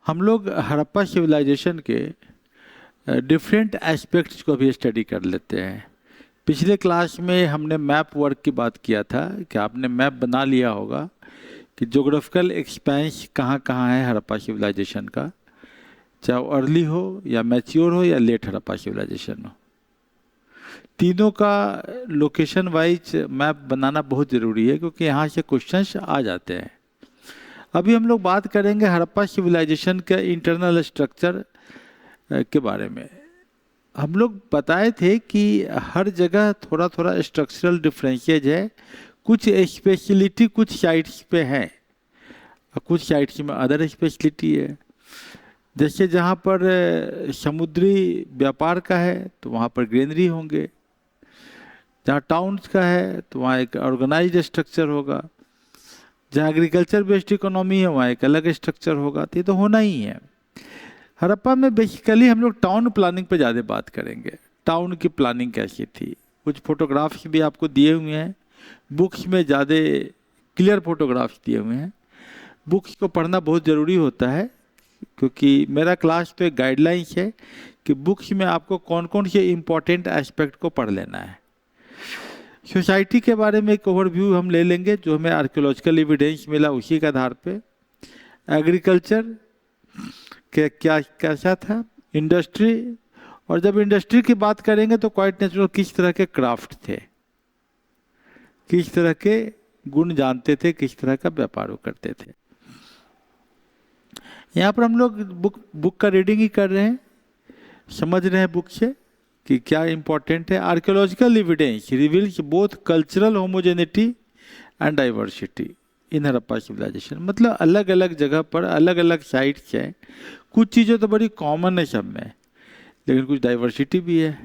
हम लोग हड़प्पा सिविलाइजेशन के डिफरेंट एस्पेक्ट्स को भी स्टडी कर लेते हैं। पिछले क्लास में हमने मैप वर्क की बात किया था कि आपने मैप बना लिया होगा कि ज्योग्राफिकल एक्सपेंस कहाँ कहाँ है हड़प्पा सिविलाइजेशन का, चाहे वो अर्ली हो या मैच्योर हो या लेट हड़प्पा सिविलाइजेशन हो। तीनों का लोकेशन वाइज मैप बनाना बहुत ज़रूरी है क्योंकि यहाँ से क्वेश्चंस आ जाते हैं। अभी हम लोग बात करेंगे हड़प्पा सिविलाइजेशन के इंटरनल स्ट्रक्चर के बारे में। हम लोग बताए थे कि हर जगह थोड़ा थोड़ा स्ट्रक्चरल डिफरेंसेज है, कुछ स्पेशलिटी कुछ साइट्स पे है और कुछ साइट्स में अदर स्पेशलिटी है। जैसे जहाँ पर समुद्री व्यापार का है तो वहाँ पर ग्रेनरी होंगे, जहाँ टाउन्स का है तो वहाँ एक ऑर्गेनाइज्ड स्ट्रक्चर होगा, जहाँ एग्रीकल्चर बेस्ड इकोनॉमी है वहाँ एक अलग स्ट्रक्चर होगा। तो ये तो होना ही है। हड़प्पा में बेसिकली हम लोग टाउन प्लानिंग पे ज़्यादा बात करेंगे, टाउन की प्लानिंग कैसी थी। कुछ फोटोग्राफ्स भी आपको दिए हुए हैं, बुक्स में ज़्यादा क्लियर फोटोग्राफ्स दिए हुए हैं। बुक्स को पढ़ना बहुत ज़रूरी होता है क्योंकि मेरा क्लास तो एक गाइडलाइंस है कि बुक्स में आपको कौन कौन से इम्पोर्टेंट एस्पेक्ट को पढ़ लेना है। सोसाइटी के बारे में एक ओवरव्यू हम ले लेंगे जो हमें आर्कियोलॉजिकल एविडेंस मिला उसी के आधार पे। एग्रीकल्चर के क्या कैसा था, इंडस्ट्री, और जब इंडस्ट्री की बात करेंगे तो क्वाइट नेचुरल किस तरह के क्राफ्ट थे, किस तरह के गुण जानते थे, किस तरह का व्यापार करते थे। यहाँ पर हम लोग बुक का रीडिंग ही कर रहे हैं, समझ रहे हैं बुक से कि क्या इंपॉर्टेंट है। Archaeological evidence reveals both cultural homogeneity and diversity in Harappa civilisation. मतलब अलग अलग जगह पर अलग अलग साइट्स हैं, कुछ चीज़ें तो बड़ी कॉमन है सब में, लेकिन कुछ डाइवर्सिटी भी है।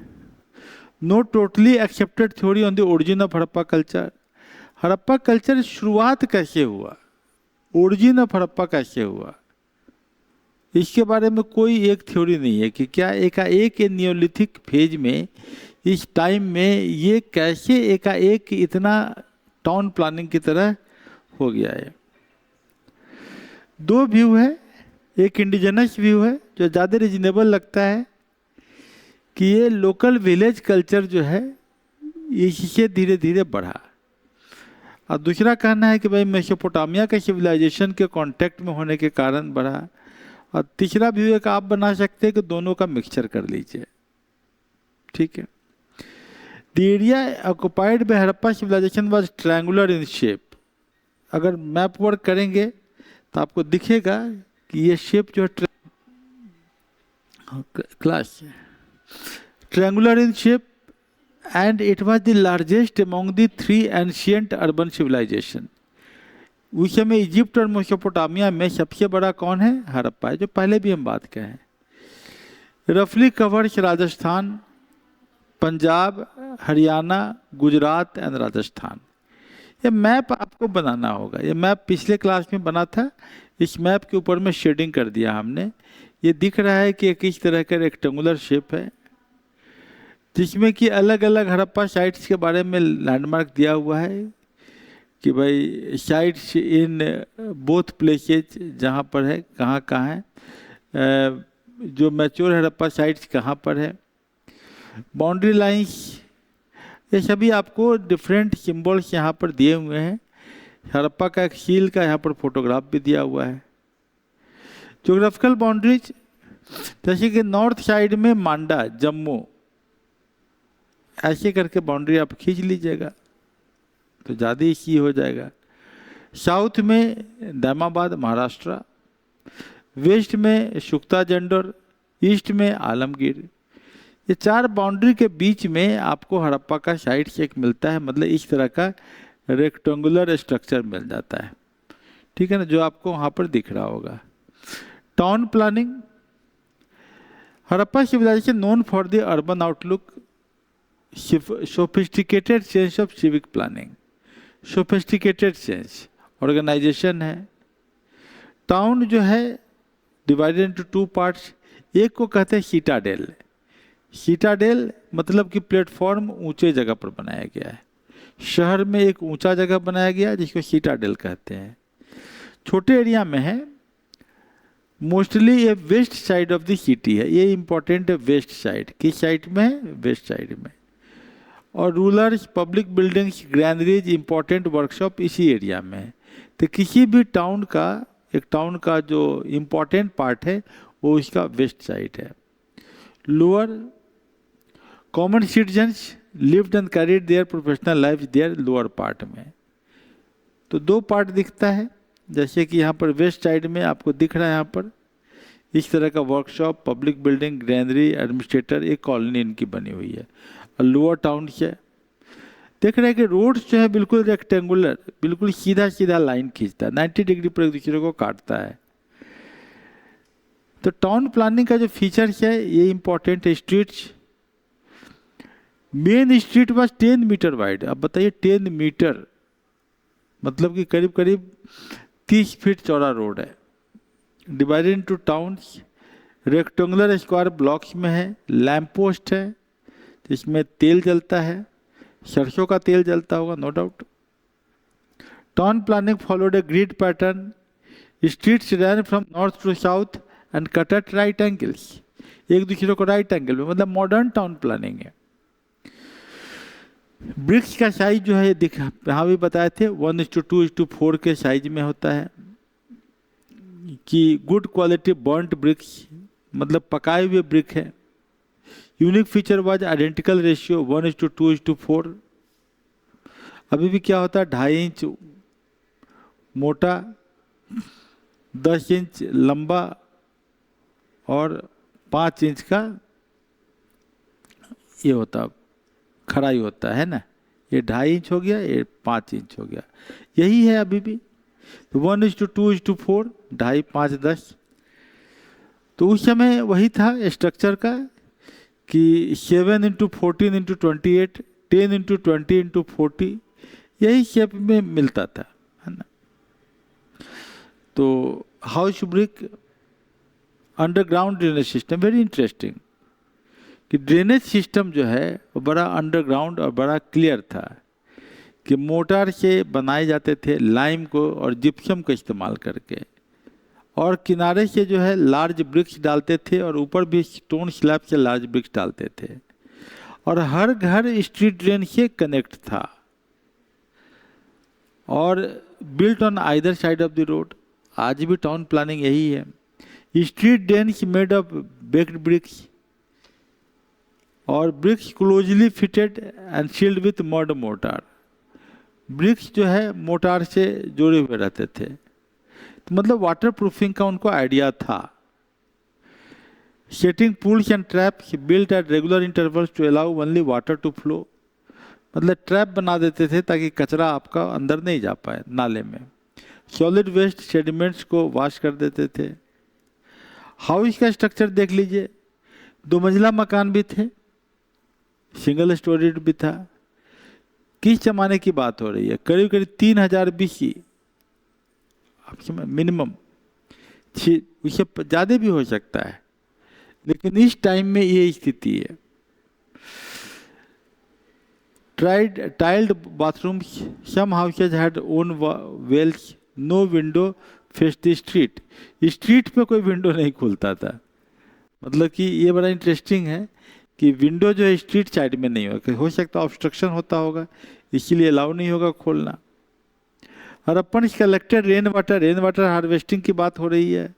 Know totally accepted theory on the origin of Harappa culture. Harappa culture शुरुआत कैसे हुआ, ओरिजिन ऑफ हड़प्पा कैसे हुआ, इसके बारे में कोई एक थ्योरी नहीं है कि क्या एकाएक नियोलिथिक फेज में इस टाइम में ये कैसे एकाएक इतना टाउन प्लानिंग की तरह हो गया है। दो व्यू है, एक इंडिजिनस व्यू है जो ज़्यादा रीजनेबल लगता है कि ये लोकल विलेज कल्चर जो है इससे धीरे धीरे बढ़ा, और दूसरा कहना है कि भाई मेसोपोटामिया के सिविलाइजेशन के कांटेक्ट में होने के कारण बढ़ा, और तीसरा व्यू एक आप बना सकते हैं कि दोनों का मिक्सचर कर लीजिए। ठीक है। The area occupied by Harappa civilisation was triangular in shape. अगर मैप वर्क करेंगे तो आपको दिखेगा कि ये शेप जो class triangular in shape and it was the largest among the three ancient urban civilisation. उस समय इजिप्ट और मेसोपोटामिया में सबसे बड़ा कौन है, हड़प्पा है, जो पहले भी हम बात कहे हैं। रफली कवर्स राजस्थान, पंजाब, हरियाणा, गुजरात एंड राजस्थान। ये मैप आपको बनाना होगा, ये मैप पिछले क्लास में बना था, इस मैप के ऊपर में शेडिंग कर दिया हमने। ये दिख रहा है कि किस तरह का रेक्टेंगुलर शेप है जिसमें कि अलग अलग हड़प्पा साइट्स के बारे में लैंडमार्क दिया हुआ है कि भाई साइट्स इन बोथ प्लेसेज जहाँ पर है, कहाँ कहाँ है, जो मैच्योर हड़प्पा साइट्स कहाँ पर है, बाउंड्री लाइंस, ये सभी आपको डिफरेंट सिंबल्स यहाँ पर दिए हुए हैं। हड़प्पा का एक सील का यहाँ पर फोटोग्राफ भी दिया हुआ है। ज्योग्राफिकल बाउंड्रीज जैसे कि नॉर्थ साइड में मांडा, जम्मू, ऐसे करके बाउंड्री आप खींच लीजिएगा तो ज़्यादा इसी हो जाएगा। साउथ में दामाबाद महाराष्ट्र, वेस्ट में सुक्ता जंडोर, ईस्ट में आलमगीर। ये चार बाउंड्री के बीच में आपको हड़प्पा का साइट चेक मिलता है, मतलब इस तरह का रेक्टेंगुलर स्ट्रक्चर मिल जाता है। ठीक है ना, जो आपको वहाँ पर दिख रहा होगा। Town planning, Harappa civilisation known for the urban outlook, sophisticated sense of civic planning, sophisticated sense, organisation है। टाउन जो है डिवाइडेड इनटू टू पार्ट्स, एक को कहते हैं सीटाडेल। सीटाडेल मतलब कि प्लेटफॉर्म ऊंचे जगह पर बनाया गया है, शहर में एक ऊंचा जगह बनाया गया जिसको सीटाडेल कहते हैं। छोटे एरिया में है मोस्टली ये west side of the city है, ये इम्पोर्टेंट है। वेस्ट साइड किस साइड में है? वेस्ट साइड में। और rulers, public buildings, granaries, important workshop इसी एरिया में है। तो किसी भी टाउन का, एक टाउन का जो इम्पोर्टेंट पार्ट है वो इसका वेस्ट साइड है। Lower common citizens lived and carried their professional life their lower part में। तो दो पार्ट दिखता है, जैसे कि यहाँ पर वेस्ट साइड में आपको दिख रहा है, यहाँ पर इस तरह का workshop, public building, granary, administrator, एक कॉलोनी इनकी बनी हुई है। और लोअर टाउन से देख रहे हैं कि रोड्स जो है बिल्कुल रेक्टेंगुलर, बिल्कुल सीधा सीधा लाइन खींचता है, 90 डिग्री पर एक दूसरे को काटता है। तो टाउन प्लानिंग का जो फीचर्स है ये इंपॉर्टेंट है। स्ट्रीट्स, मेन स्ट्रीट बस 10 मीटर वाइड। अब बताइए 10 मीटर मतलब कि करीब करीब 30 फीट चौड़ा रोड है। Divided into towns, rectangular square blocks में है। लैंप पोस्ट है जिसमें तेल जलता है, सरसों का तेल जलता होगा no doubt. Town planning followed a grid pattern. Streets run from north to south and cut at right angles, एक दूसरे को राइट एंगल में, मतलब मॉडर्न टाउन प्लानिंग है। ब्रिक्स का साइज जो है दिखा, यहाँ भी बताए थे 1:2:4 के साइज में होता है। कि गुड क्वालिटी बर्न्ट ब्रिक्स, मतलब पकाए हुए ब्रिक है। Unique feature was identical ratio 1:2:4। अभी भी क्या होता है, 2.5 इंच मोटा, 10 इंच लंबा और 5 इंच का ये होता खड़ाई होता है ना। ये 2.5 इंच हो गया, ये 5 इंच हो गया, यही है अभी भी। तो 1:2:4, 2.5, 5, 10। तो उस समय वही था स्ट्रक्चर का कि 7:14:28, 10:20:40, यही शेप में मिलता था, है ना। तो house brick, underground drainage system, very interesting कि ड्रेनेज सिस्टम जो है वो बड़ा अंडरग्राउंड और बड़ा क्लियर था। कि मोटार से बनाए जाते थे लाइम को और जिप्सम का इस्तेमाल करके, और किनारे से जो है लार्ज ब्रिक्स डालते थे और ऊपर भी स्टोन स्लैब से लार्ज ब्रिक्स डालते थे। और हर घर स्ट्रीट ड्रेन से कनेक्ट था और built on either side of the road. आज भी टाउन प्लानिंग यही है। Street drain made of baked bricks और bricks closely fitted and sealed with mud mortar. Bricks जो है मोटार से जोड़े हुए रहते थे, तो मतलब वाटर प्रूफिंग का उनको आइडिया था। Setting pools and traps built at regular intervals to allow only water to flow, मतलब ट्रैप बना देते थे ताकि कचरा आपका अंदर नहीं जा पाए नाले में। सॉलिड वेस्ट सेडिमेंट्स को वॉश कर देते थे। हाउस का स्ट्रक्चर देख लीजिए, 2 मंजिला मकान भी थे, सिंगल स्टोरीड भी था। किस जमाने की बात हो रही है? करीब करीब 3000 BC मिनिमम, उससे ज़्यादा भी हो सकता है, लेकिन इस टाइम में ये स्थिति है। Tiled bathrooms, some houses had own wells, no window face the street. Street पे कोई विंडो नहीं खुलता था, मतलब कि ये बड़ा इंटरेस्टिंग है कि विंडो जो है स्ट्रीट साइड में नहीं होगा, हो सकता ऑब्स्ट्रक्शन होता होगा इसीलिए अलाउ नहीं होगा खोलना। और अपन कलेक्टेड रेन वाटर हार्वेस्टिंग की बात हो रही है।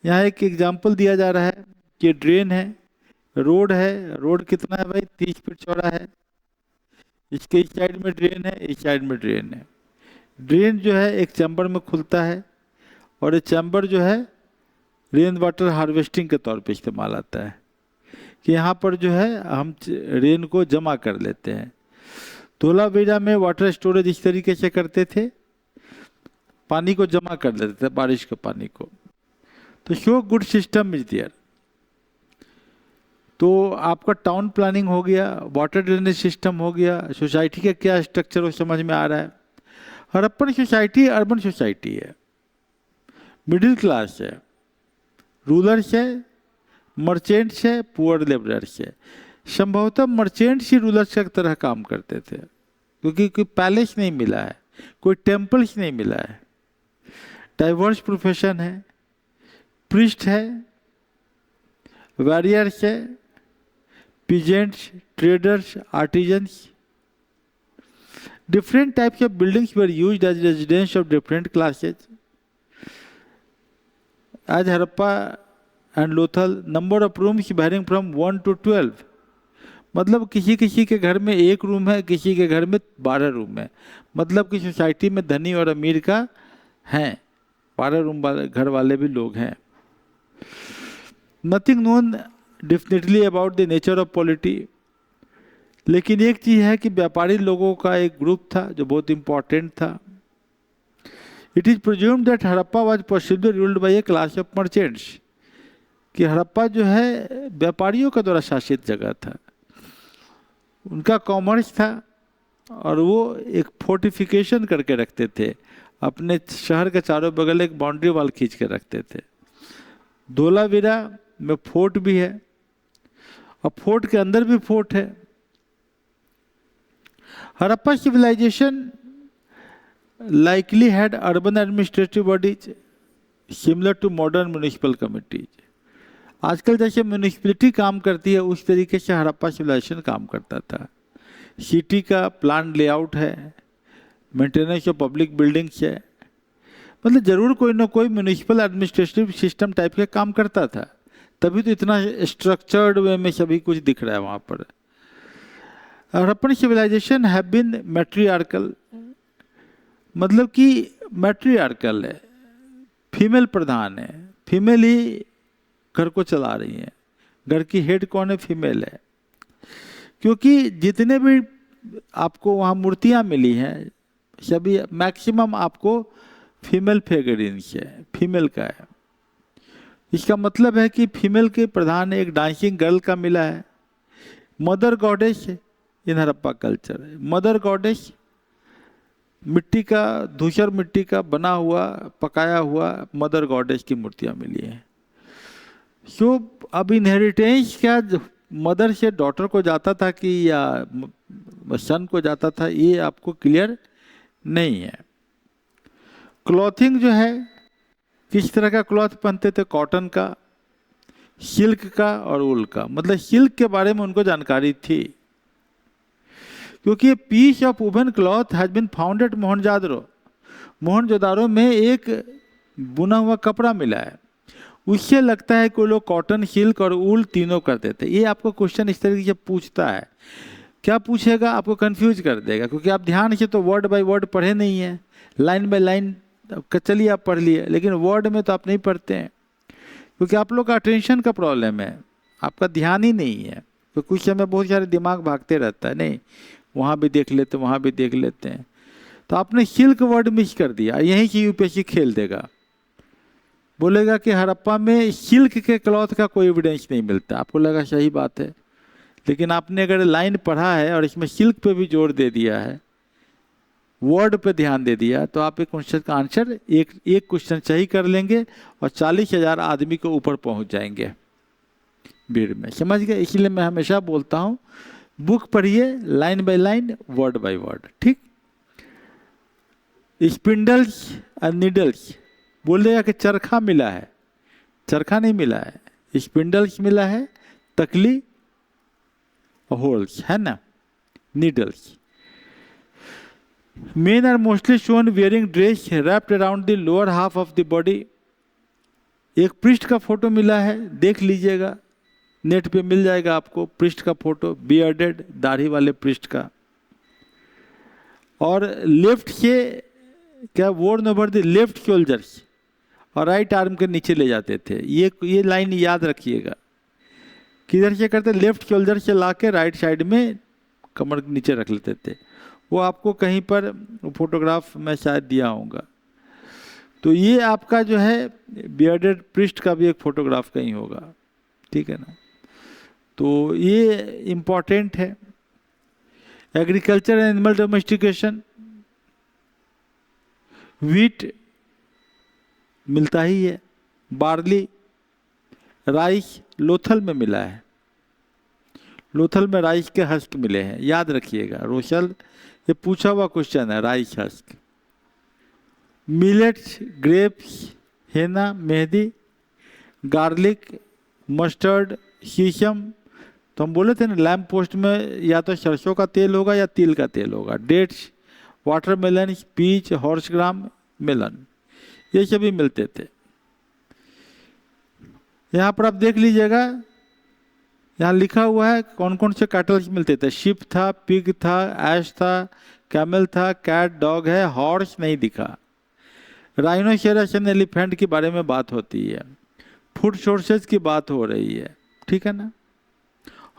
यहाँ एक एग्जांपल दिया जा रहा है कि ड्रेन है, रोड है, रोड कितना है भाई, 30 फीट चौड़ा है। इसके इस साइड में ड्रेन है, इस साइड में ड्रेन है। ड्रेन जो है एक चैम्बर में खुलता है और ये चैम्बर जो है रेन वाटर हार्वेस्टिंग के तौर पे इस्तेमाल आता है कि यहाँ पर जो है हम रेन को जमा कर लेते हैं। धोलावीरा में वाटर स्टोरेज इस तरीके से करते थे, पानी को जमा कर लेते थे, बारिश के पानी को। तो so good system is there. तो आपका टाउन प्लानिंग हो गया, वाटर ड्रेनेज सिस्टम हो गया, सोसाइटी का क्या स्ट्रक्चर वो समझ में आ रहा है। हड़प्पन सोसाइटी अर्बन सोसाइटी है, मिडिल क्लास है, रूलर्स है, मर्चेंट्स है, पुअर लेबरर्स है। संभवतः मर्चेंट्स ही रूलर्स की तरह काम करते थे, क्योंकि कोई पैलेस नहीं मिला है, कोई टेम्पल्स नहीं मिला है। डाइवर्स प्रोफेशन है, प्रिस्ट है, वॉरियर्स है, peasants, traders, artisans. Different types of buildings were used as residence of different classes. As Harappa and Lothal, number of rooms varying from 1 to 12. मतलब किसी किसी के घर में 1 रूम है, किसी के घर में 12 रूम है. मतलब कि सोसाइटी में धनी और अमीर का है, 12 रूम वाले घर वाले भी लोग हैं. Nothing known definitely about the nature of polity. लेकिन एक चीज है कि व्यापारी लोगों का एक ग्रुप था जो बहुत इंपॉर्टेंट था. It is presumed that Harappa was possibly ruled by A class of merchants. कि हड़प्पा जो है व्यापारियों का द्वारा शासित जगह था, उनका कॉमर्स था और वो एक फोर्टिफिकेशन करके रखते थे. अपने शहर के चारों बगल एक बाउंड्री वाल खींच के रखते थे. धोलावीरा में फोर्ट भी है और फोर्ट के अंदर भी फोर्ट है. Harappa civilization likely had urban administrative bodies similar to modern municipal committees. आजकल जैसे म्यूनिसिपलिटी काम करती है उस तरीके से हड़प्पा सिविलाइजेशन काम करता था. सिटी का प्लान लेआउट है, मेंटेनेंस ऑफ पब्लिक बिल्डिंग्स है. मतलब जरूर कोई ना कोई म्यूनिसिपल एडमिनिस्ट्रेटिव सिस्टम टाइप का काम करता था, तभी तो इतना स्ट्रक्चर्ड वे में सभी कुछ दिख रहा है वहाँ पर. Harappan civilisation have been matriarchal. मतलब कि मैट्रियार्कल है, फीमेल प्रधान है, फीमेल ही घर को चला रही है. घर की हेड कौन है? फीमेल है. क्योंकि जितने भी आपको वहाँ मूर्तियाँ मिली हैं सभी मैक्सिमम आपको फीमेल फिगरिन्स है, फीमेल का है. इसका मतलब है कि फीमेल के प्रधान एक डांसिंग गर्ल का मिला है. मदर गॉडेस इन हड़प्पा कल्चर. मदर गॉडेस मिट्टी का, धूसर मिट्टी का बना हुआ पकाया हुआ मदर गॉडेस की मूर्तियां मिली हैं. सो अब इनहेरिटेंस क्या मदर से डॉटर को जाता था कि या सन को जाता था, ये आपको क्लियर नहीं है. क्लॉथिंग जो है, किस तरह का क्लॉथ पहनते थे? कॉटन का, सिल्क का और वूल का. मतलब सिल्क के बारे में उनको जानकारी थी, क्योंकि piece of woven cloth has been found at Mohenjodaro. Mohenjodaro में एक बुना हुआ कपड़ा मिला है. उससे लगता है कि लोग कॉटन, सिल्क और ऊल तीनों करते थे. ये आपको क्वेश्चन इस तरीके से पूछता है. क्या पूछेगा? आपको कंफ्यूज कर देगा, क्योंकि आप ध्यान से तो वर्ड बाय वर्ड पढ़े नहीं है, लाइन बाय लाइन चलिए आप पढ़ लिए, लेकिन वर्ड में तो आप नहीं पढ़ते हैं, क्योंकि आप लोग का अटेंशन का प्रॉब्लम है, आपका ध्यान ही नहीं है. तो कुछ समय बहुत सारे दिमाग भागते रहता है, नहीं वहाँ भी देख लेते, वहाँ भी देख लेते हैं. तो आपने सिल्क वर्ड मिस कर दिया. यहीं से यूपीएससी खेल देगा, बोलेगा कि हड़प्पा में सिल्क के क्लॉथ का कोई एविडेंस नहीं मिलता. आपको लगा सही बात है, लेकिन आपने अगर लाइन पढ़ा है और इसमें सिल्क पे भी जोर दे दिया है, वर्ड पे ध्यान दे दिया, तो आप एक क्वेश्चन का आंसर एक क्वेश्चन सही कर लेंगे और 40,000 आदमी के ऊपर पहुंच जाएंगे भीड़ में. समझ गए? इसलिए मैं हमेशा बोलता हूँ बुक पढ़िए line by line, word by word. ठीक. स्पिंडल्स और नीडल्स. बोलेगा कि चरखा मिला है, चरखा नहीं मिला है, स्पिंडल्स मिला है, तकली होल्स है ना, needles. Men are mostly shown wearing dress wrapped around the lower half of the body. एक पृष्ठ का फोटो मिला है, देख लीजिएगा, नेट पे मिल जाएगा आपको पृष्ठ का फोटो, बियर्डेड, दाढ़ी वाले पृष्ठ का. और लेफ्ट से क्या worn over the left shoulders और राइट आर्म के नीचे ले जाते थे. ये लाइन याद रखिएगा. किधर से करते? लेफ्ट शोल्डर से ला के राइट साइड में कमर के नीचे रख लेते थे. वो आपको कहीं पर फोटोग्राफ में शायद दिया होगा. तो ये आपका जो है बियर्डेड पृष्ठ का भी एक फोटोग्राफ कहीं होगा. ठीक है ना. तो ये इम्पॉर्टेंट है. Agriculture and animal domestication. Wheat मिलता ही है, बार्ली, राइस लोथल में मिला है. लोथल में राइस के हस्क मिले हैं, याद रखिएगा. रोशल ये पूछा हुआ क्वेश्चन है, राइस हस्क. मिलेट्स, ग्रेप्स, हेना, मेहंदी, गार्लिक, मस्टर्ड, शीशम। तो हम बोले थे ना लैम्प पोस्ट में या तो सरसों का तेल होगा या तिल का तेल होगा। डेट्स, वाटरमेलन, पीच, हॉर्स ग्राम, मेलन, ये सभी मिलते थे। यहाँ पर आप देख लीजिएगा, यहाँ लिखा हुआ है कौन कौन से कैटल्स मिलते थे। शिप था, पिग था, ऐश था, कैमल था, कैट, डॉग है, हॉर्स नहीं दिखा। राइनोसेरस एंड एलिफेंट के बारे में बात होती है, फूड सोर्सेज की बात हो रही है, ठीक है ना,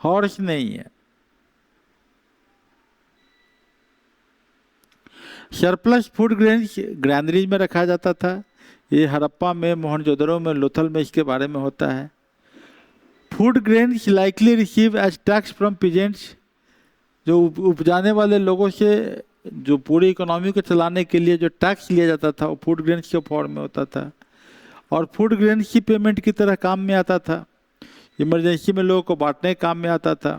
हॉर्स नहीं है। सरप्लस फूड ग्रैनरीज में रखा जाता था। ये हड़प्पा में, मोहनजोदड़ो में, लोथल में इसके बारे में होता है। Food grains likely receive as tax from peasants, जो उपजाने वाले लोगों से जो पूरी इकोनॉमी को चलाने के लिए जो टैक्स लिया जाता था वो फूड ग्रेन्स के फॉर्म में होता था, और फूड ग्रेन्स की पेमेंट की तरह काम में आता था। इमरजेंसी में लोगों को बांटने काम में आता था।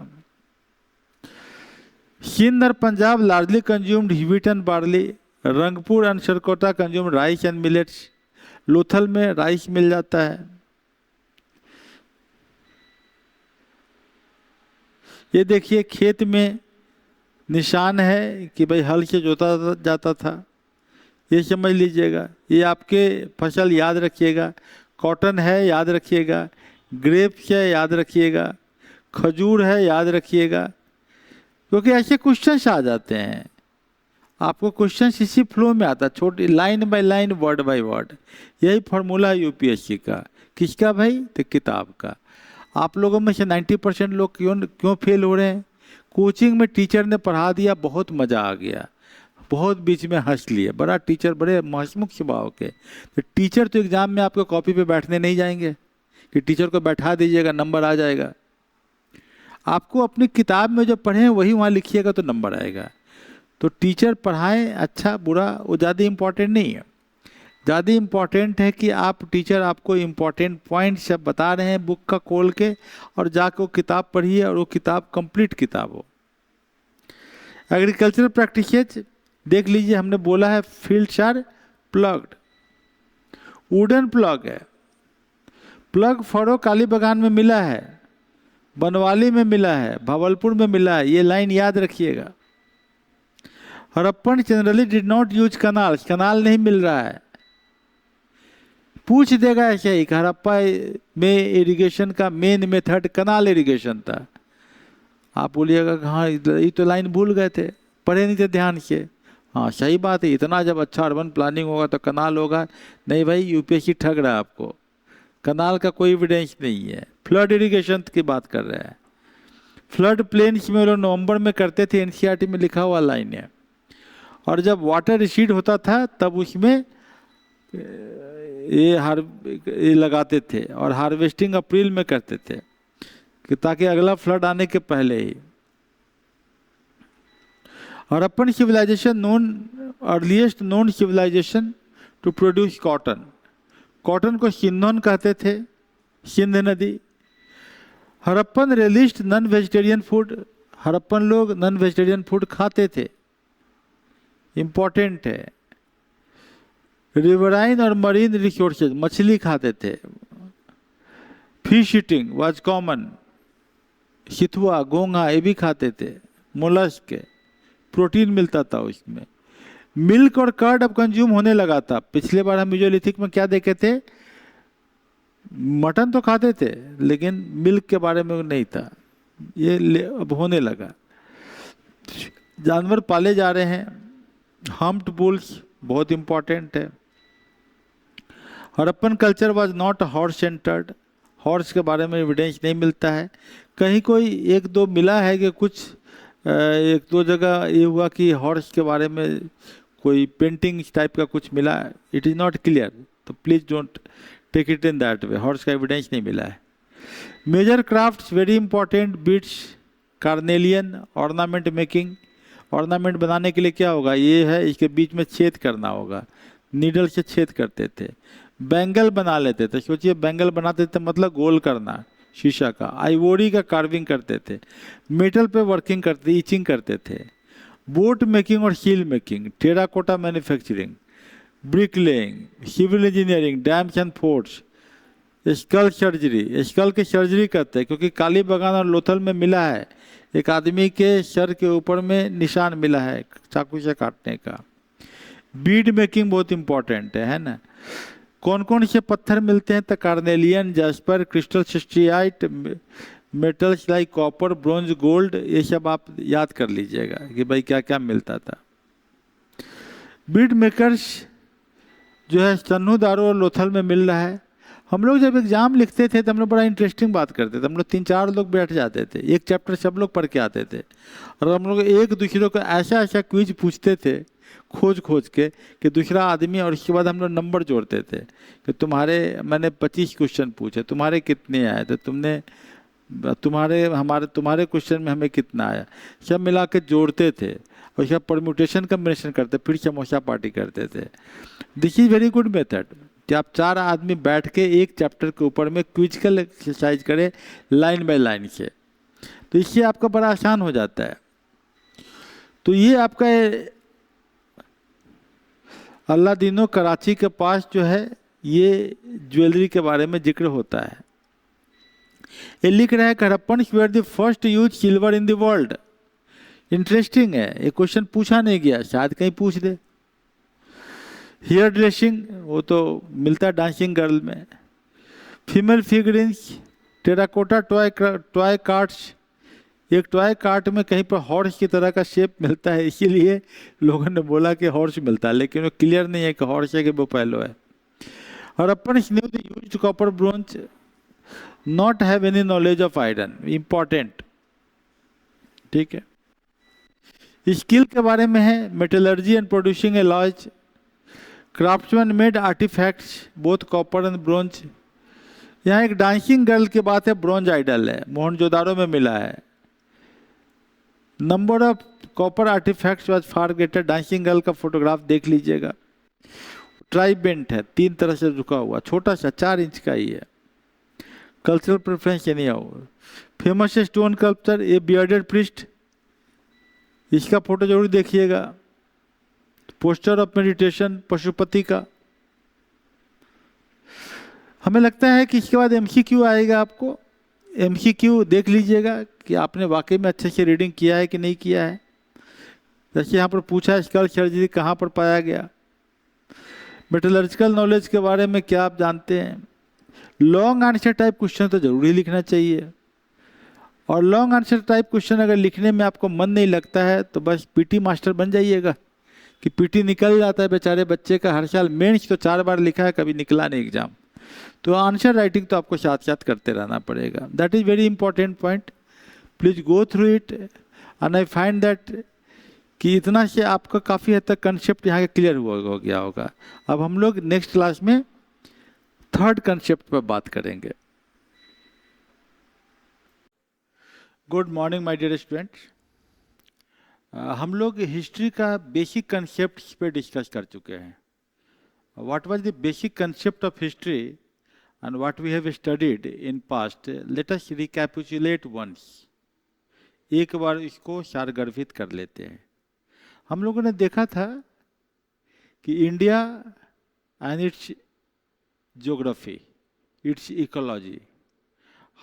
सिंध और Punjab largely consumed wheat and barley. Rangpur and Surkotada consumed rice and millets. Lothal में राइस मिल जाता है। ये देखिए खेत में निशान है कि भाई हल से जोता जाता था, ये समझ लीजिएगा। ये आपके फसल याद रखिएगा। कॉटन है याद रखिएगा, ग्रेप्स है याद रखिएगा, खजूर है याद रखिएगा, क्योंकि ऐसे क्वेश्चंस आ जाते हैं। आपको क्वेश्चंस इसी फ्लो में आता है, छोटी line by line, word by word. यही फॉर्मूला है यूपीएससी का। किसका भाई? तो किताब का। आप लोगों में से 90% लोग क्यों फेल हो रहे हैं? कोचिंग में टीचर ने पढ़ा दिया, बहुत मज़ा आ गया, बहुत बीच में हंस लिए, बड़ा टीचर बड़े हंसमुख स्वभाव के। तो टीचर तो एग्जाम में आपको कॉपी पे बैठने नहीं जाएंगे कि टीचर को बैठा दीजिएगा नंबर आ जाएगा। आपको अपनी किताब में जो पढ़े वही वहाँ लिखिएगा तो नंबर आएगा। तो टीचर पढ़ाएं अच्छा बुरा वो ज़्यादा इम्पोर्टेंट नहीं है। ज़्यादा इम्पॉर्टेंट है कि आप टीचर आपको इम्पॉर्टेंट पॉइंट सब बता रहे हैं बुक का खोल के, और जाके वो किताब पढ़िए और वो किताब कंप्लीट किताब हो। एग्रीकल्चरल प्रैक्टिसेज देख लीजिए, हमने बोला है fields are ploughed. Wooden plough है। प्लग फरो काली बागान में मिला है, बनवाली में मिला है, भावलपुर में मिला है। ये लाइन याद रखिएगा। Harappan generally did not use canal. Canal नहीं मिल रहा है, पूछ देगा ऐसे ही। हड़प्पा में इरिगेशन का मेन मेथड कनाल इरिगेशन था। आप बोलिएगा हाँ ये तो लाइन भूल गए थे, पढ़े नहीं थे ध्यान से। हाँ सही बात है, इतना जब अच्छा अर्बन प्लानिंग होगा तो कनाल होगा। नहीं भाई, यूपीएससी ठग रहा है आपको। कनाल का कोई एविडेंस नहीं है। फ्लड इरिगेशन की बात कर रहे हैं। फ्लड प्लेन्स में लोग नवंबर में करते थे, एनसीईआरटी में लिखा हुआ लाइन है। और जब वाटर रिसीड होता था तब उसमें ये लगाते थे, और हार्वेस्टिंग अप्रैल में करते थे कि ताकि अगला फ्लड आने के पहले ही। Harappan civilisation earliest known civilisation to produce cotton. Cotton को सिंधोन कहते थे, सिंध नदी। Harappan relished non vegetarian food. Harappan लोग नॉन वेजिटेरियन फूड खाते थे, इम्पोर्टेंट है। रिवराइन और मरीन रिसोर्सेज, मछली खाते थे। Fish eating was common. सिथुआ, घोंघा ये भी खाते थे। मोलस्क, प्रोटीन मिलता था उसमें। मिल्क और कर्ड अब कंज्यूम होने लगा था। पिछले बार हम मेसोलिथिक में क्या देखे थे? मटन तो खाते थे लेकिन मिल्क के बारे में नहीं था। ये अब होने लगा। जानवर पाले जा रहे हैं। हम्प्ड बुल्स बहुत इम्पोर्टेंट है। Harappan culture was not horse centred. Horse के बारे में एविडेंस नहीं मिलता है। कहीं कोई एक दो मिला है कि कुछ एक दो जगह ये हुआ कि हॉर्स के बारे में कोई पेंटिंग टाइप का कुछ मिला। इट इज़ नॉट क्लियर, तो please don't take it in that way. Horse का एविडेंस नहीं मिला है। Major crafts very important. Beads, carnelian, ornament making. Ornament बनाने के लिए क्या होगा? ये है, इसके बीच में छेद करना होगा। नीडल से छेद करते थे। बैंगल बना लेते थे। सोचिए बैंगल बनाते थे मतलब गोल करना शीशा का। आइवोरी का कार्विंग करते थे। मेटल पे वर्किंग करते, ईचिंग करते थे। बोट मेकिंग और seal making. Terracotta manufacturing, brick laying, civil engineering, dams and forts, skull surgery, skull की सर्जरी करते हैं क्योंकि कालीबागान और लोथल में मिला है, एक आदमी के सर के ऊपर में निशान मिला है चाकू से काटने का। बीड मेकिंग बहुत इंपॉर्टेंट है ना। कौन कौन से पत्थर मिलते हैं? तो carnelian, jasper, crystal steatite, metals like copper, bronze, gold, ये सब आप याद कर लीजिएगा कि भाई क्या क्या मिलता था। बीड मेकर्स जो है सन्नू, दारो और लोथल में मिल रहा है। हम लोग जब एग्जाम लिखते थे तो हम लोग बड़ा इंटरेस्टिंग बात करते थे। हम लोग 3-4 लोग बैठ जाते थे, एक चैप्टर सब लोग पढ़ के आते थे, और हम लोग एक दूसरे को ऐसा ऐसा क्विज पूछते थे खोज खोज के कि दूसरा आदमी, और उसके बाद हम लोग नंबर जोड़ते थे कि तुम्हारे, मैंने 25 क्वेश्चन पूछे, तुम्हारे कितने आए थे, तुम्हारे क्वेश्चन में हमें कितना आया, सब मिला के जोड़ते थे और उसका परम्यूटेशन कम्बिनेशन करते, फिर समोसा पार्टी करते थे। This is very good method कि आप 4 आदमी बैठ के एक चैप्टर के ऊपर में क्विजिकल एक्सरसाइज करें लाइन बाय लाइन से, तो इससे आपका बड़ा आसान हो जाता है। तो ये आपका अलादीनो कराची के पास जो है ये ज्वेलरी के बारे में जिक्र होता है। ये लिख रहा है Harappan where the first use silver in the world. Interesting है, ये क्वेश्चन पूछा नहीं गया, शायद कहीं पूछ दे। हेयर ड्रेसिंग वो तो मिलता है डांसिंग गर्ल में। फीमेल फिगरिंग्स, टेराकोटा टॉय कार्ट्स, एक टॉय कार्ट में कहीं पर हॉर्स की तरह का शेप मिलता है, इसीलिए लोगों ने बोला कि हॉर्स मिलता है, लेकिन वो क्लियर नहीं है कि हॉर्स है कि बोफैलो है। और अपन knew the used copper bronze not have any knowledge of iron, important, ठीक है। स्किल के बारे में है, metallurgy and producing alloys, craftsman made artifacts both copper and bronze. यहाँ एक डांसिंग गर्ल की बात है, ब्रोंज आइडल है, मोहनजोदारो में मिला है। Number of copper artefacts was far greater, dancing girl का फोटोग्राफ देख लीजिएगा। ट्राइबेंट है, 3 तरह से झुका हुआ, छोटा सा 4 इंच का ही है। कल्चरल प्रेफरेंस नहीं आओ। फेमस स्टोन कल्चर ए बियर्डेड प्रिस्ट, इसका फोटो जरूर देखिएगा। पोस्टर ऑफ मेडिटेशन पशुपति का। हमें लगता है कि इसके बाद एमसीक्यू आएगा, आपको एमसीक्यू देख लीजिएगा कि आपने वाकई में अच्छे से रीडिंग किया है कि नहीं किया है। जैसे यहाँ पर पूछा स्कल सर्जरी कहाँ पर पाया गया, मेटलर्जिकल नॉलेज के बारे में क्या आप जानते हैं। लॉन्ग आंसर टाइप क्वेश्चन तो जरूर ही लिखना चाहिए, और लॉन्ग आंसर टाइप क्वेश्चन अगर लिखने में आपको मन नहीं लगता है तो बस पीटी मास्टर बन जाइएगा कि पीटी निकल जाता है बेचारे बच्चे का, हर साल मेंस तो 4 बार लिखा है, कभी निकला नहीं एग्जाम, तो आंसर राइटिंग तो आपको साथ साथ करते रहना पड़ेगा। That is very important point, please go through it and I find that कि इतना से आपका काफ़ी हद तक कंसेप्ट यहाँ का क्लियर हो गया होगा। अब हम लोग नेक्स्ट क्लास में 3rd कंसेप्ट पर बात करेंगे। Good morning my dear students. हम लोग हिस्ट्री का बेसिक कंसेप्ट पे डिस्कस कर चुके हैं। What was the basic concept of history and what we have studied in past, let us recapitulate once. एक बार इसको सारगर्भित कर लेते हैं। हम लोगों ने देखा था कि India and it's geography, it's ecology,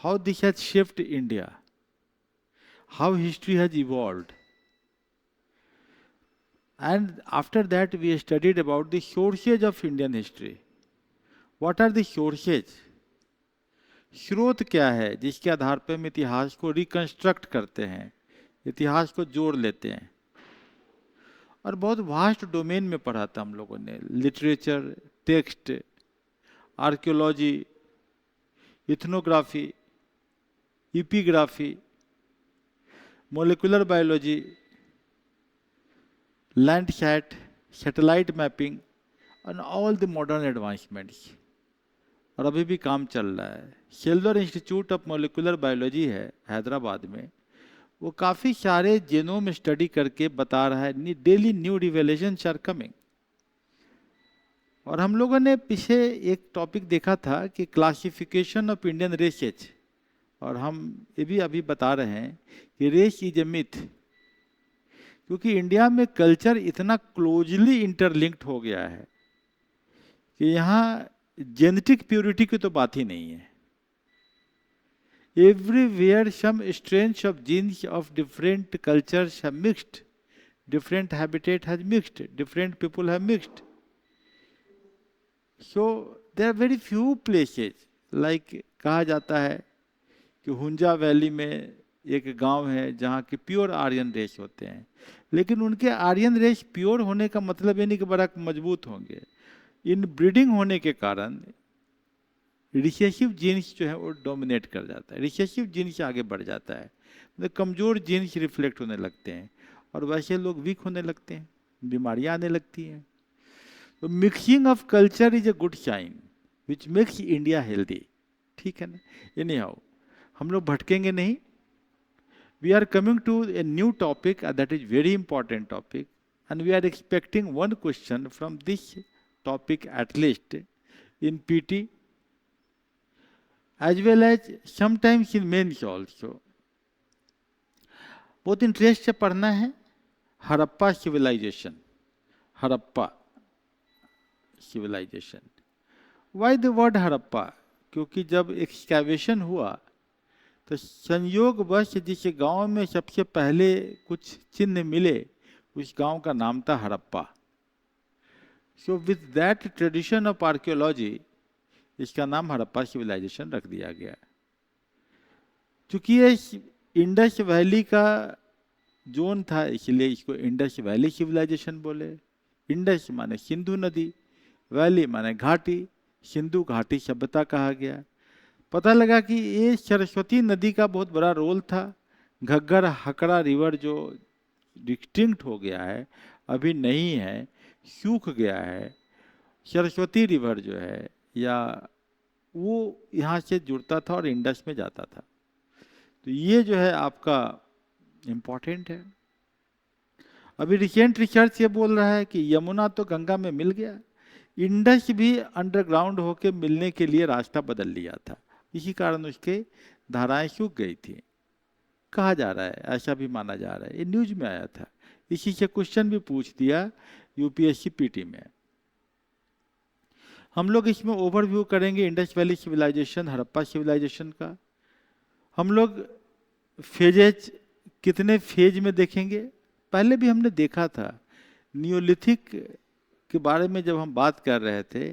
how this has shaped India, how history has evolved, and after that we studied about the sources of Indian history. What are the sources? स्रोत क्या है जिसके आधार पर हम इतिहास को रिकंस्ट्रक्ट करते हैं, इतिहास को जोड़ लेते हैं। और बहुत वास्ट डोमेन में पढ़ा था हम लोगों ने, literature, text, archaeology, ethnography, epigraphy, molecular biology, Landsat, satellite mapping and all the modern advancements. और अभी भी काम चल रहा है। शेल्डर इंस्टीट्यूट ऑफ मोलिकुलर बायोलॉजी है हैदराबाद में, वो काफ़ी सारे जीनोम स्टडी करके बता रहा है डेली न्यू रिवेलेशंस आर कमिंग। और हम लोगों ने पीछे एक टॉपिक देखा था कि क्लासिफिकेशन ऑफ इंडियन रेसेज, और हम ये भी अभी बता रहे हैं कि रेस इज ए मिथ, क्योंकि इंडिया में कल्चर इतना क्लोजली इंटरलिंक्ड हो गया है कि यहाँ जेनेटिक प्योरिटी की तो बात ही नहीं है। Everywhere some strength of genes of different cultures have mixed, different habitat has mixed, different people have mixed. So there are very few places, like कहा जाता है कि हुंजा वैली में एक गांव है जहाँ के प्योर आर्यन रेस होते हैं, लेकिन उनके आर्यन रेस प्योर होने का मतलब ये नहीं कि बड़ा मजबूत होंगे। इन ब्रीडिंग होने के कारण रिसेसिव जीन्स जो है वो डोमिनेट कर जाता है, रिसेसिव जीन्स आगे बढ़ जाता है, मतलब कमजोर जीन्स रिफ्लेक्ट होने लगते हैं और वैसे लोग वीक होने लगते हैं, बीमारियां आने लगती हैं। तो mixing of culture is a good sign which makes India healthy, ठीक है ना। एनी हाउ हम लोग भटकेंगे नहीं। We are coming to a new topic that is very important topic and we are expecting one question from this topic at least in PT as well as sometimes in mains also. बहुत interest से पढ़ना है Harappa civilisation, Harappa civilisation. Why the word Harappa? क्योंकि जब excavation हुआ तो संयोगवश जिस गांव में सबसे पहले कुछ चिन्ह मिले उस गांव का नाम था Harappa. So with that tradition of archaeology इसका नाम हड़प्पा सिविलाइजेशन रख दिया गया। चूंकि ये इंडस वैली का जोन था इसलिए इसको इंडस वैली सिविलाइजेशन बोले। इंडस माने सिंधु नदी, वैली माने घाटी, सिंधु घाटी सभ्यता कहा गया। पता लगा कि ये सरस्वती नदी का बहुत बड़ा रोल था। घग्गर हकड़ा रिवर जो डिस्टिंक्ट हो गया है, अभी नहीं है, सूख गया है। सरस्वती रिवर जो है या वो यहाँ से जुड़ता था और इंडस में जाता था। तो ये जो है आपका इम्पोर्टेंट है। अभी रिसेंट रिसर्च ये बोल रहा है कि यमुना तो गंगा में मिल गया, इंडस भी अंडरग्राउंड होके मिलने के लिए रास्ता बदल लिया था, इसी कारण उसके धाराएं सूख गई थी, कहा जा रहा है, ऐसा भी माना जा रहा है। ये न्यूज में आया था, इसी से क्वेश्चन भी पूछ दिया यूपीएससी पीटी में। हम लोग इसमें ओवरव्यू करेंगे Indus valley civilisation, Harappa civilisation का। हम लोग फेजेज कितने फेज में देखेंगे, पहले भी हमने देखा था। नियोलिथिक के बारे में जब हम बात कर रहे थे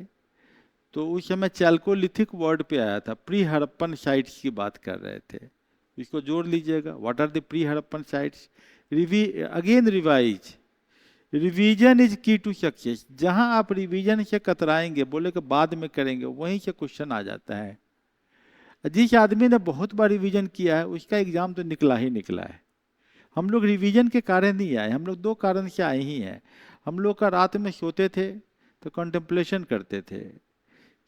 तो उस समय चैल्कोलिथिक वर्ड पे आया था, प्री हड़प्पन साइट्स की बात कर रहे थे। इसको जोड़ लीजिएगा, what are the pre Harappan sites. Again revise, revision is key to success. जहां आप रिवीजन से कतराएंगे, बोले कि बाद में करेंगे, वहीं से क्वेश्चन आ जाता है। जिस आदमी ने बहुत बार रिवीजन किया है उसका एग्जाम तो निकला ही निकला है। हम लोग रिवीजन के कारण नहीं आए, हम लोग दो कारण से आए ही हैं। हम लोग का रात में सोते थे तो कंटेम्पलेशन करते थे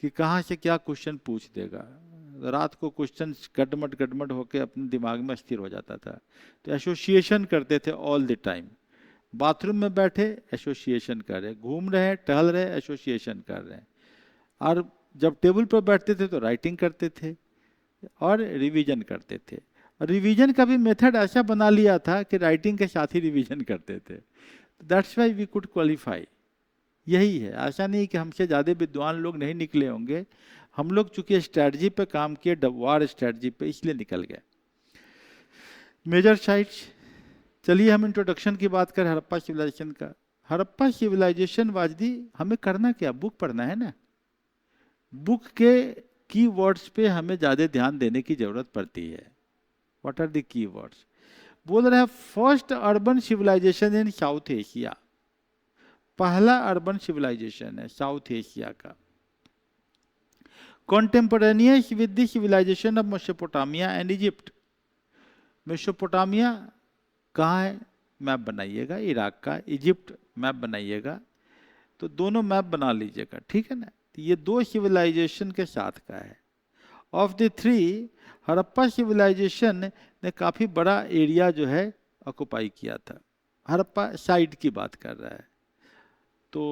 कि कहाँ से क्या क्वेश्चन पूछ देगा। रात को क्वेश्चन गटमट होके अपने दिमाग में स्थिर हो जाता था, तो एसोसिएशन करते थे ऑल द टाइम। बाथरूम में बैठे एसोसिएशन कर रहे, घूम रहे हैं, टहल रहे, एसोसिएशन कर रहे हैं। और जब टेबल पर बैठते थे तो राइटिंग करते थे और रिवीजन करते थे। और रिवीजन का भी मेथड ऐसा बना लिया था कि राइटिंग के साथ ही रिवीजन करते थे। That's why we could qualify. यही है, ऐसा नहीं कि हमसे ज़्यादा विद्वान लोग नहीं निकले होंगे। हम लोग चूंकि स्ट्रैटेजी पे काम किए, वार स्ट्रैटेजी पे, इसलिए निकल गए। मेजर साइट्स, चलिए हम इंट्रोडक्शन की बात करें हड़प्पा सिविलाइजेशन का। हड़प्पा सिविलाइजेशन वाजदी हमें करना क्या, बुक पढ़ना है ना। बुक के की वर्ड्स पे हमें ज़्यादा ध्यान देने की जरूरत पड़ती है। What are the key words? बोल रहे हैं first urban civilisation in South Asia. पहला अर्बन सिविलाइजेशन है साउथ एशिया का। Contemporaneous with the civilisation of Mesopotamia and Egypt. Mesopotamia कहाँ है, मैप बनाइएगा, इराक का। इजिप्ट मैप बनाइएगा, तो दोनों मैप बना लीजिएगा, ठीक है ना। तो ये दो सिविलाइजेशन के साथ का है। Of the three, Harappa civilisation ने काफ़ी बड़ा एरिया जो है ऑक्युपाई किया था। हड़प्पा साइड की बात कर रहा है। तो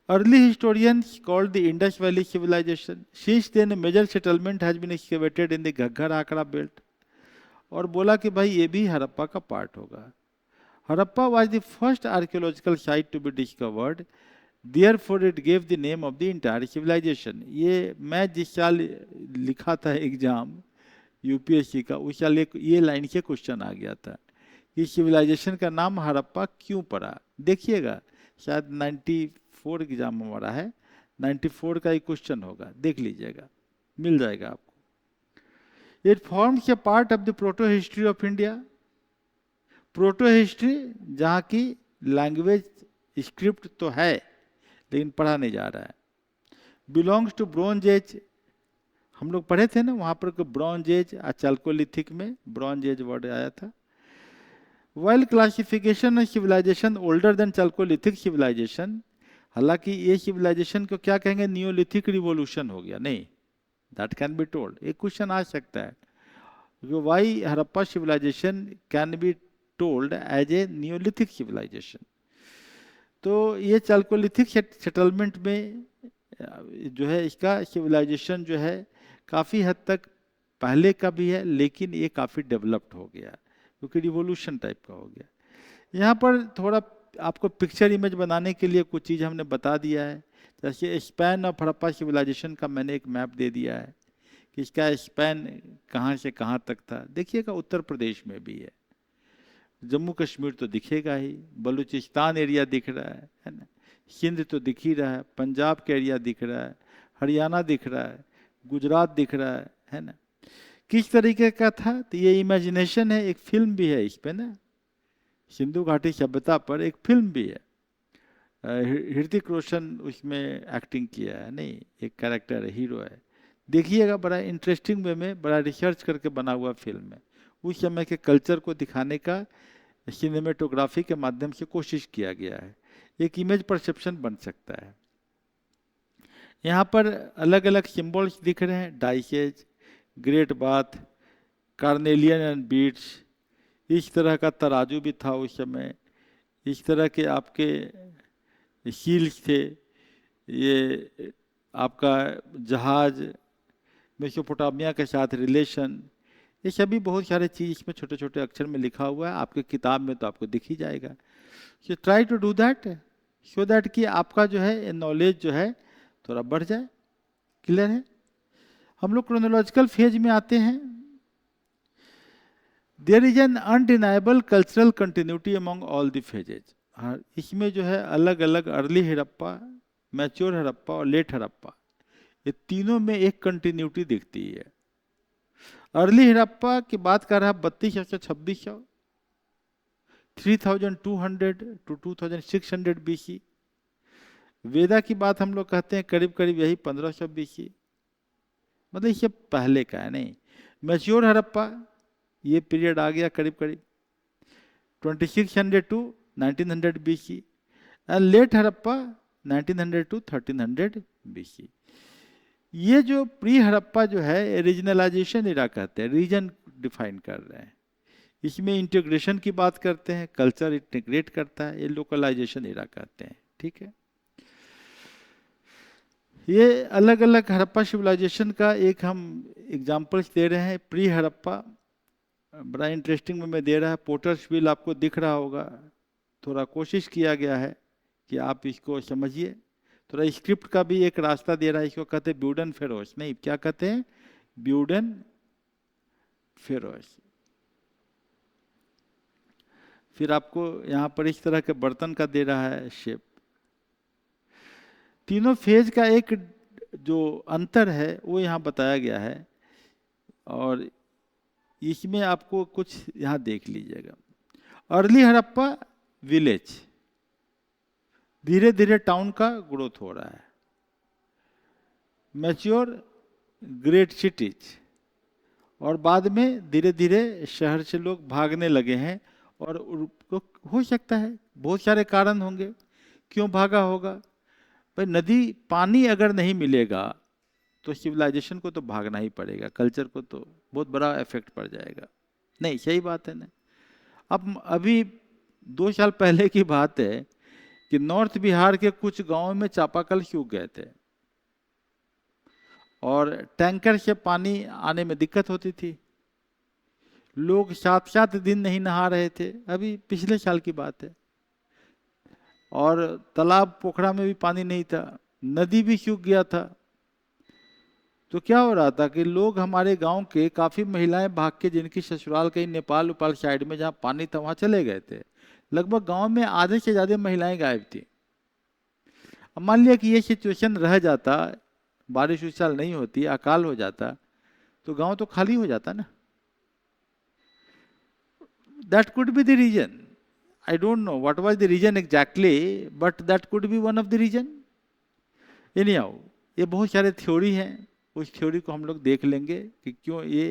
early historians called the Indus valley civilisation. Since then major settlement has been excavated in the Ghaggar Hakra belt. और बोला कि भाई ये भी हड़प्पा का पार्ट होगा। Harappa was the first archaeological site to be discovered Therefore it gave the name of the entire civilization. ये मैं जिस साल लिखा था एग्जाम यूपीएससी का, उस साल ये लाइन के क्वेश्चन आ गया था कि सिविलाइजेशन का नाम हड़प्पा क्यों पड़ा। देखिएगा, शायद 94 एग्जाम हमारा है, 94 का एक क्वेश्चन होगा, देख लीजिएगा, मिल जाएगा आपको। It forms a part of the proto history of India. Proto history जहाँ की लैंग्वेज स्क्रिप्ट तो है लेकिन पढ़ा नहीं जा रहा है। बिलोंग्स टू ब्रॉन्ज एज, हम लोग पढ़े थे ना वहाँ पर ब्रॉन्ज एज, चालकोलिथिक में ब्रॉन्ज एज वर्ड आया था। While classification of civilisation older than chalcolithic civilisation, हालांकि ये सिविलाइजेशन को क्या कहेंगे, नियोलिथिक रिवॉल्यूशन हो गया, नहीं, दैट कैन बी टोल्ड। एक क्वेश्चन आ सकता है, why Harappa civilisation can be told as a neolithic civilisation. तो ये चालकोलिथिक सेटलमेंट में जो है इसका सिविलाइजेशन जो है काफ़ी हद तक पहले का भी है, लेकिन ये काफ़ी डेवलप्ड हो गया क्योंकि रिवॉल्यूशन टाइप का हो गया। यहाँ पर थोड़ा आपको पिक्चर इमेज बनाने के लिए कुछ चीज़ हमने बता दिया है। जैसे स्पैन ऑफ हड़प्पा सिविलाइजेशन का मैंने एक मैप दे दिया है कि इसका स्पैन कहाँ से कहाँ तक था। देखिएगा उत्तर प्रदेश में भी है, जम्मू कश्मीर तो दिखेगा ही, बलूचिस्तान एरिया दिख रहा है ना, सिंध तो दिख ही रहा है, पंजाब का एरिया दिख रहा है, हरियाणा दिख रहा है, गुजरात दिख रहा है ना। किस तरीके का था, तो ये इमेजिनेशन है, एक फिल्म भी है इस पे ना, सिंधु घाटी सभ्यता पर एक फिल्म भी है, ऋतिक रोशन उसमें एक्टिंग किया है, नहीं एक कैरेक्टर है, हीरो है। देखिएगा, बड़ा इंटरेस्टिंग वे में, बड़ा रिसर्च करके बना हुआ फिल्म है। उस समय के कल्चर को दिखाने का सिनेमेटोग्राफी के माध्यम से कोशिश किया गया है, एक इमेज परसेप्शन बन सकता है। यहाँ पर अलग अलग सिंबल्स दिख रहे हैं, dices, great bath, carnelian and beads, इस तरह का तराजू भी था उस समय, इस तरह के आपके शील्स थे, ये आपका जहाज, मेसोपोटामिया के साथ रिलेशन, ये सभी बहुत सारे चीज़ इसमें छोटे छोटे अक्षर में लिखा हुआ है। आपके किताब में तो आपको दिख ही जाएगा। So try to do that so that कि आपका जो है नॉलेज जो है थोड़ा बढ़ जाए। क्लियर है? हम लोग क्रोनोलॉजिकल फेज में आते हैं। There is an undeniable cultural continuity among all the phases. हाँ, इसमें जो है अलग अलग अर्ली हड़प्पा, मैच्योर हड़प्पा और लेट हड़प्पा, ये तीनों में एक कंटिन्यूटी दिखती है। अर्ली हड़प्पा की बात कर रहा है 3200 से 2600, 3200 टू 2600 BC। वेदा की बात हम लोग कहते हैं करीब करीब यही 1500 BC, मतलब ये पहले का है। नहीं, मैच्योर हड़प्पा ये पीरियड आ गया करीब करीब 2600 to 1900 BC, and late Harappa 1900 to 1300 BC। ये जो प्री हड़प्पा जो है रीजनलाइजेशन एरा कहते हैं, रीजन डिफाइन कर रहे हैं, इसमें इंटीग्रेशन की बात करते हैं, कल्चर इंटीग्रेट करता है, ये लोकलाइजेशन एरा कहते हैं। ठीक है, ये अलग अलग हड़प्पा सिविलाइजेशन का एक हम एग्जांपल्स दे रहे हैं। प्री हड़प्पा बड़ा इंटरेस्टिंग में दे रहा है, पोटर्स व्हील आपको दिख रहा होगा, थोड़ा कोशिश किया गया है कि आप इसको समझिए। थोड़ा स्क्रिप्ट का भी एक रास्ता दे रहा है, इसको कहते हैं ब्यूडन फेरोस, नहीं क्या कहते हैं, ब्यूडन फेरोस। फिर आपको यहाँ पर इस तरह के बर्तन का दे रहा है शेप। तीनों फेज का एक जो अंतर है वो यहाँ बताया गया है, और इसमें आपको कुछ यहाँ देख लीजिएगा। अर्ली हड़प्पा विलेज, धीरे धीरे टाउन का ग्रोथ हो रहा है। मैच्योर ग्रेट सिटीज, और बाद में धीरे धीरे शहर से लोग भागने लगे हैं, और हो सकता है बहुत सारे कारण होंगे क्यों भागा होगा। भाई नदी पानी अगर नहीं मिलेगा तो सिविलाइजेशन को तो भागना ही पड़ेगा, कल्चर को तो बहुत बड़ा इफेक्ट पड़ जाएगा। नहीं, सही बात है ना। अब अभी 2 साल पहले की बात है कि नॉर्थ बिहार के कुछ गांवों में चापाकल सूख गए थे और टैंकर से पानी आने में दिक्कत होती थी, लोग 7-7 दिन नहीं नहा रहे थे। अभी पिछले साल की बात है। और तालाब पोखरा में भी पानी नहीं था, नदी भी सूख गया था। तो क्या हो रहा था कि लोग हमारे गांव के काफ़ी महिलाएं भाग के, जिनकी ससुराल कहीं नेपाल उपाल साइड में जहाँ पानी था वहाँ चले गए थे। लगभग गांव में आधे से ज़्यादा महिलाएं गायब थी। अब मान लिया कि ये सिचुएशन रह जाता, बारिश उस साल नहीं होती, अकाल हो जाता, तो गांव तो खाली हो जाता ना। That could be the reason. I don't know what was the reason exactly, but that could be one of the reason. Anyhow, ये बहुत सारे थ्योरी हैं, उस थ्योरी को हम लोग देख लेंगे कि क्यों ये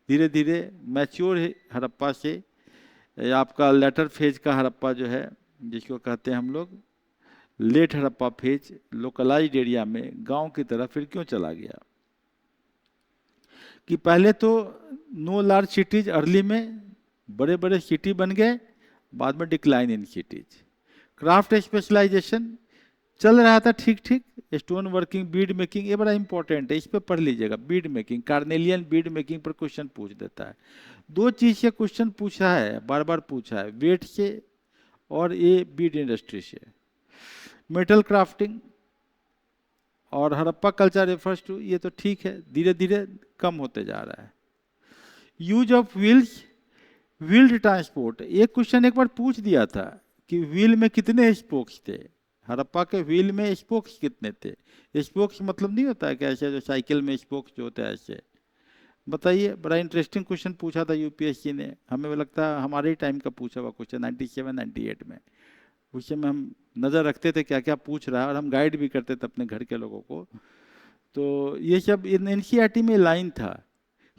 धीरे धीरे मैच्योर हड़प्पा से आपका लेटर फेज का हड़प्पा जो है, जिसको कहते हैं हम लोग late Harappa phase, localised area में गांव की तरफ फिर क्यों चला गया। कि पहले तो नो लार्ज सिटीज, अर्ली में बड़े बड़े सिटी बन गए, बाद में decline in cities. Craft specialisation चल रहा था ठीक ठीक, स्टोन वर्किंग, बीड मेकिंग, ये बड़ा इंपॉर्टेंट है, इस पे पढ़ लीजिएगा। Bead making, carnelian bead making पर क्वेश्चन पूछ देता है। दो चीज से क्वेश्चन पूछा है, बार बार पूछा है, वेट से और ये बीड इंडस्ट्री से। मेटल क्राफ्टिंग और हड़प्पा कल्चर रेफर्स टू, ये तो ठीक है, धीरे धीरे कम होते जा रहा है। Use of wheels, wheeled transport, एक क्वेश्चन एक बार पूछ दिया था कि व्हील में कितने स्पोक्स थे। हड़प्पा के व्हील में स्पोक्स कितने थे। स्पोक्स मतलब नहीं होता है कि ऐसे जो साइकिल में स्पोक्स जो होते हैं ऐसे। बताइए, बड़ा इंटरेस्टिंग क्वेश्चन पूछा था यूपीएससी ने, हमें लगता है हमारे ही टाइम का पूछा हुआ क्वेश्चन, 97-98 में। उस समय हम नज़र रखते थे क्या क्या पूछ रहा है, और हम गाइड भी करते थे अपने घर के लोगों को। तो ये सब एनसीईआरटी में लाइन था,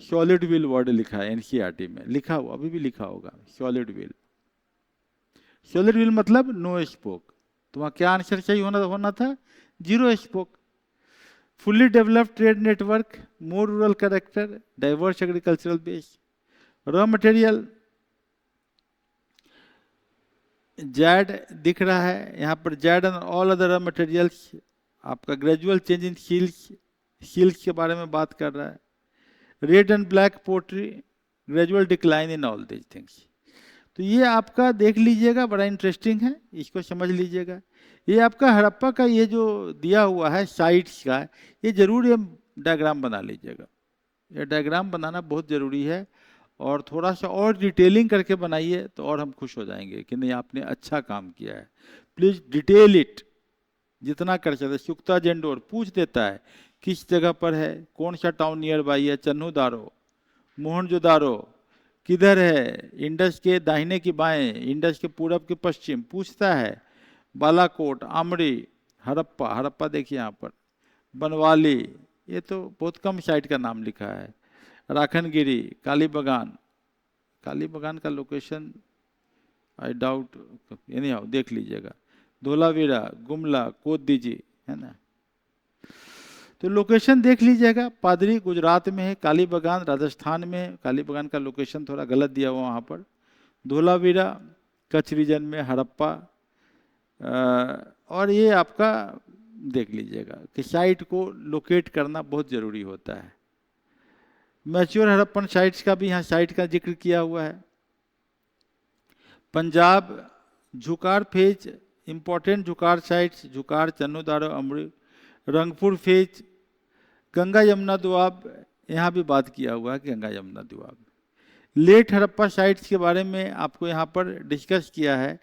सॉलिड व्हील वर्ड लिखा है एनसीईआरटी में, लिखा हुआ, अभी भी लिखा होगा सॉलिड व्हील। सॉलिड व्हील मतलब नो स्पोक। तो वहाँ क्या आंसर सही होना था, 0 spoke. Fully developed trade network, more rural character, diverse agricultural base. Raw material, jade दिख रहा है यहाँ पर, jade and all other raw materials. आपका gradual change in silk, silk के बारे में बात कर रहा है। Red and black pottery, gradual decline in all these things. तो ये आपका देख लीजिएगा, बड़ा इंटरेस्टिंग है, इसको समझ लीजिएगा। ये आपका हड़प्पा का ये जो दिया हुआ है साइट्स का, ये जरूर ये डायग्राम बना लीजिएगा। ये डायग्राम बनाना बहुत ज़रूरी है, और थोड़ा सा और डिटेलिंग करके बनाइए तो और हम खुश हो जाएंगे कि नहीं आपने अच्छा काम किया है। प्लीज़ डिटेल इट जितना कर सकते। सुक्ता जेंडोर पूछ देता है किस जगह पर है, कौन सा टाउन नियर बाई है, चन्नूदारो, मोहनजोदारो किधर है, इंडस के दाहिने की बाएं, इंडस के पूरब के पश्चिम पूछता है। बालाकोट, आमड़ी, हड़प्पा, हड़प्पा देखिए यहाँ पर, बनवाली, ये तो बहुत कम साइट का नाम लिखा है। राखनगिरी, कालीबगान, कालीबगान का लोकेशन आई डाउट, यानी आओ देख लीजिएगा। धोलावीरा, गुमला, कोदीजी, है ना। तो लोकेशन देख लीजिएगा। पादरी गुजरात में है, कालीबगान राजस्थान में है, कालीबगान का लोकेशन थोड़ा गलत दिया हुआ वहाँ पर। धोलावीरा कच्छ रीजन में, हड़प्पा, और ये आपका देख लीजिएगा कि साइट को लोकेट करना बहुत ज़रूरी होता है। मैच्योर हड़प्पन साइट्स का भी यहाँ साइट का जिक्र किया हुआ है। पंजाब झुकार फेज, इंपॉर्टेंट झुकार साइट्स, झुकार, चन्नूदारो, अमरी, रंगपुर फेज, गंगा यमुना दुआब, यहाँ भी बात किया हुआ है कि गंगा यमुना दुआब। लेट हड़प्पा साइट्स के बारे में आपको यहाँ पर डिस्कस किया है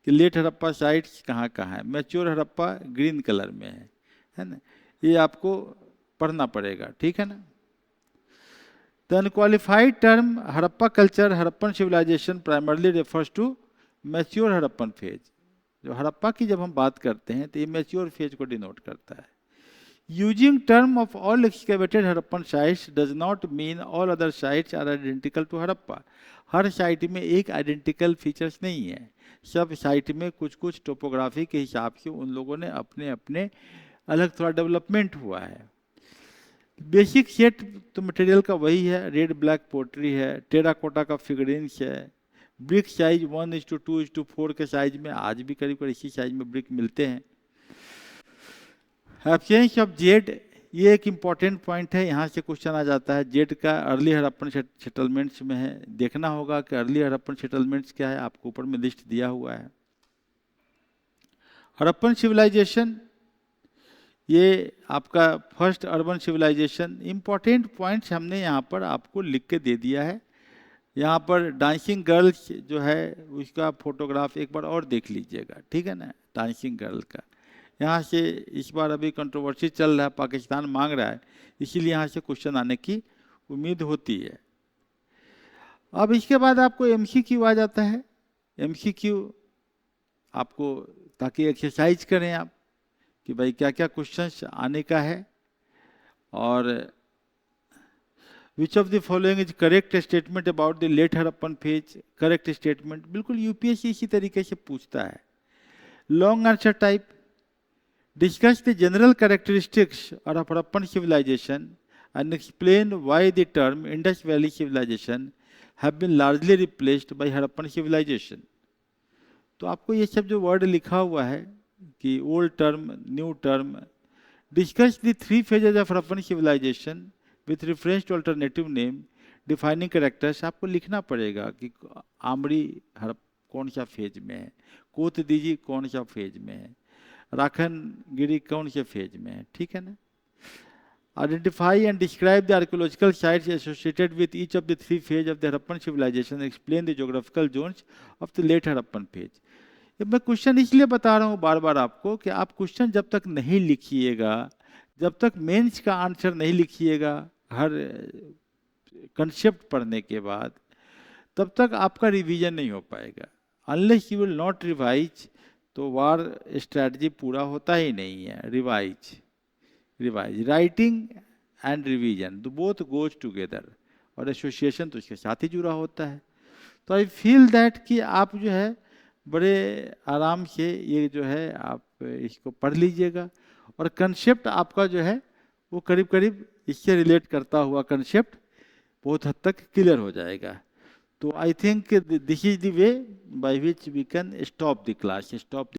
कि लेट हड़प्पा साइट्स कहाँ कहाँ है। मैच्योर हड़प्पा ग्रीन कलर में है ना, ये आपको पढ़ना पड़ेगा, ठीक है ना। The unqualified term Harappa culture, Harappan civilisation primarily refers to mature Harappan phase. जो हड़प्पा की जब हम बात करते हैं तो ये मैच्योर फेज को डिनोट करता है। Using term of all excavated Harappan sites does not mean all other sites are identical to Harappa. हर साइट में एक आइडेंटिकल फीचर्स नहीं है, सब साइट में कुछ कुछ टोपोग्राफी के हिसाब से उन लोगों ने अपने अपने अलग थोड़ा डेवलपमेंट हुआ है। बेसिक सेट तो मटेरियल का वही है, रेड ब्लैक पोट्री है, टेराकोटा का फिगरिंग्स है, ब्रिक साइज 1:2:4 के साइज में आज भी करीब करीब इसी साइज में ब्रिक मिलते हैं। एब्सेंस ऑफ जेड, ये एक इम्पॉर्टेंट पॉइंट है, यहाँ से क्वेश्चन आ जाता है। जेड का अर्ली हड़प्पन सेटलमेंट्स में है, देखना होगा कि अर्ली हड़प्पन सेटलमेंट्स क्या है, आपको ऊपर में लिस्ट दिया हुआ है। हड़प्पन सिविलाइजेशन, ये आपका first urban civilisation. Important points हमने यहाँ पर आपको लिख के दे दिया है। यहाँ पर डांसिंग गर्ल्स जो है उसका फोटोग्राफ एक बार और देख लीजिएगा, ठीक है ना, डांसिंग गर्ल का। यहाँ से इस बार अभी कंट्रोवर्सी चल रहा है, पाकिस्तान मांग रहा है, इसीलिए यहाँ से क्वेश्चन आने की उम्मीद होती है। अब इसके बाद आपको एमसीक्यू आ जाता है। एमसीक्यू आपको ताकि एक्सरसाइज करें आप कि भाई क्या क्या क्वेश्चंस आने का है। और which of the following is correct statement about the late Harappan phase, correct statement, बिल्कुल यूपीएससी इसी तरीके से पूछता है। Long answer type, discuss the general characteristics of Harappan civilisation and explain why the term Indus Valley Civilization have been largely replaced by Harappan civilization। तो आपको ये सब जो वर्ड लिखा हुआ है कि old term, new term, discuss the three phases of Harappan civilisation with reference to alternative name, defining characters, आपको लिखना पड़ेगा कि आमरी हड़प कौन सा फेज में है, कोतदीजी कौन सा फेज में है, राखनगिरी कौन से फेज में है, ठीक है ना। Identify and describe the archaeological sites associated with each of the three phases of the Harappan civilization. Explain the geographical zones of the late Harappan phase। ये मैं क्वेश्चन इसलिए बता रहा हूँ बार बार आपको कि आप क्वेश्चन जब तक नहीं लिखिएगा, जब तक मेंस का आंसर नहीं लिखिएगा हर कंसेप्ट पढ़ने के बाद, तब तक आपका रिवीजन नहीं हो पाएगा। Unless you will not revise, तो वार स्ट्रैटेजी पूरा होता ही नहीं है। रिवाइज राइटिंग एंड रिवीजन तो बोथ गोज टुगेदर, और एसोसिएशन तो इसके साथ ही जुड़ा होता है। तो आई फील दैट कि आप जो है बड़े आराम से ये जो है आप इसको पढ़ लीजिएगा, और कंसेप्ट आपका जो है वो करीब करीब इससे रिलेट करता हुआ कंसेप्ट बहुत हद तक क्लियर हो जाएगा। तो I think this is the way by which we can stop the class, stop